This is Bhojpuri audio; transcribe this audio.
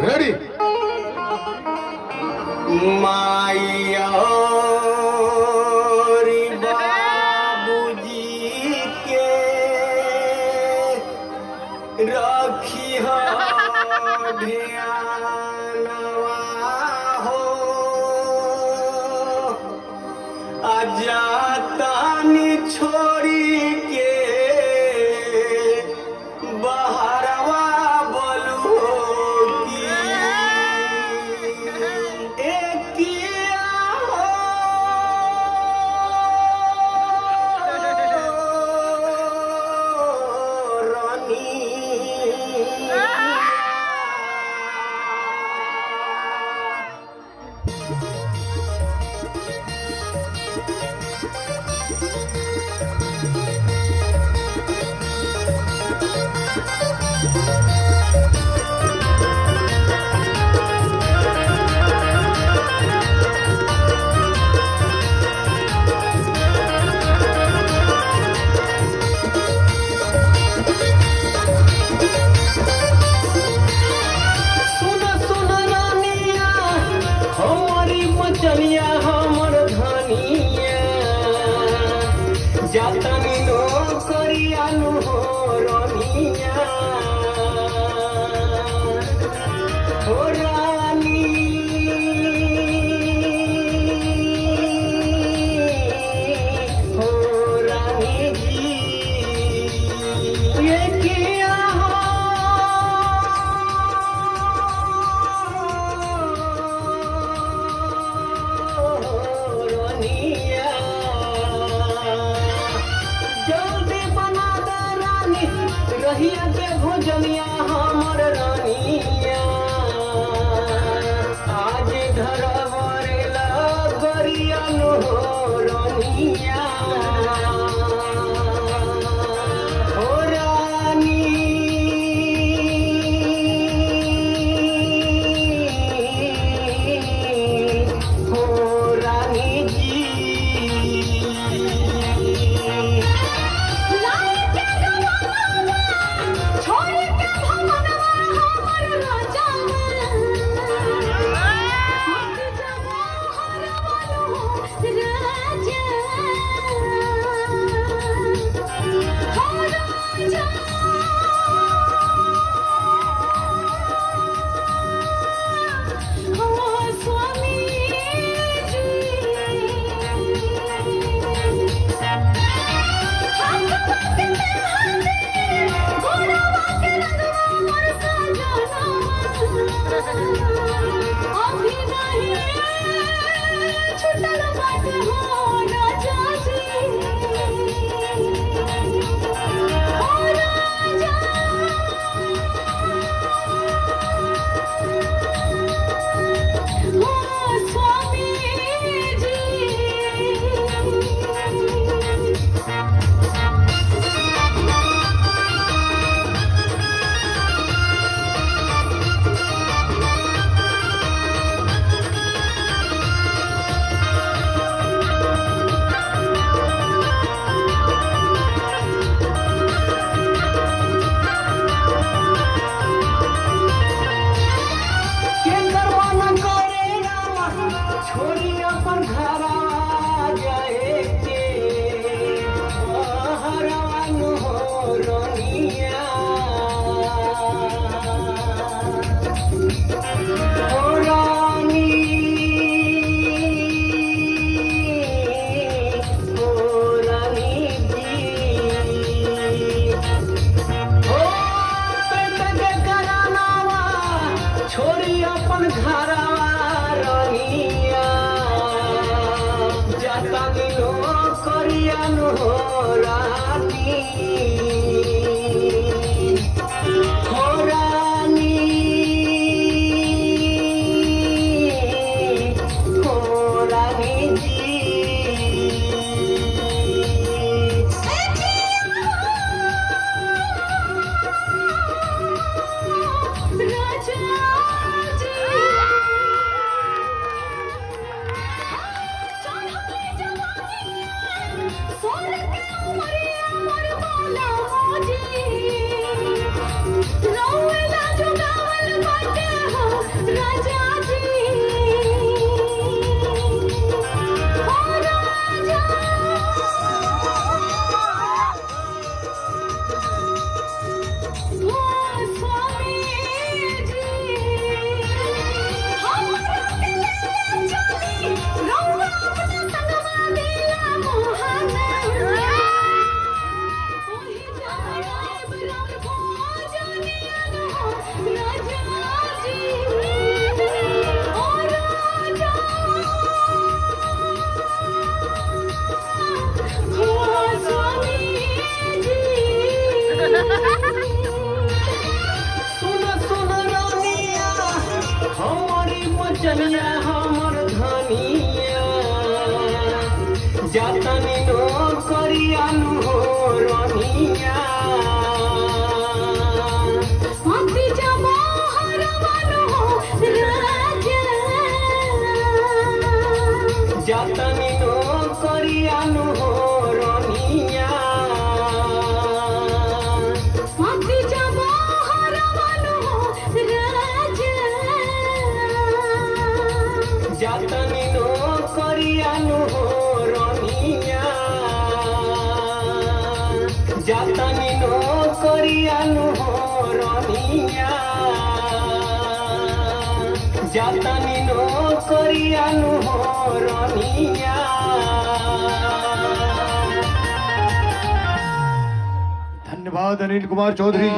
रेडी माया बाबूजी के रखी हो ध्यानवा हो आजातानी छोड़ी के बहरवा बोलू की एकिया हो रानी चलिया हमर धनिया जातनी नो करियानु हो रनिया हो रानी हो रानी जी ये किया जल्दी बना दे रानी रहिया के भोजनिया हमर रानिया आज घर भरेला गरिया नो रानिया हो रानी हो रानी जी छोड़ी अपन घरा जाए के हरवान हो रनिया हो रानी हो रानी जी हो पेट के करानावा छोड़ी अपन घरा जातानी नो करियानु हो रानी हो रानी हो रानी जी राजा जी भोजनिया हमर धनिया जातनी नो करियानु हो रनिया अति जाबो हरवानु हो राजा जातनी नो करियानु हो रनिया अति जाबो हरवानु हो राजा जातनी नो करियानु हो रनिया जातनी नो करियानु हो रनिया जातनी नो करियानु हो रनिया। धन्यवाद अनिल कुमार चौधरी।